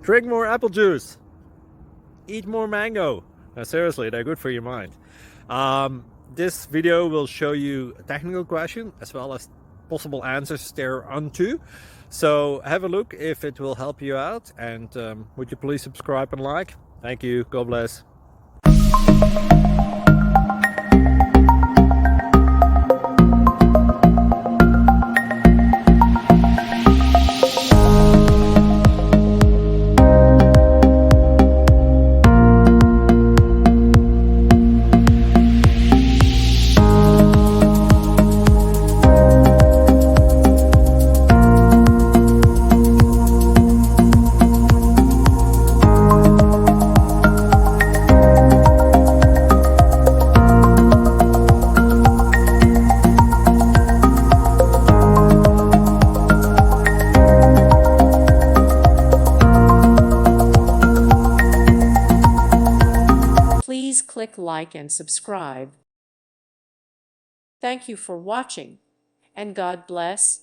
Drink more apple juice. Eat more mango. No, seriously, they're good for your mind. This video will show you a technical question as well as possible answers thereunto. So have a look if it will help you out, and would you please subscribe and like? Thank you. God bless. Please click like and subscribe. Thank you for watching, and God bless.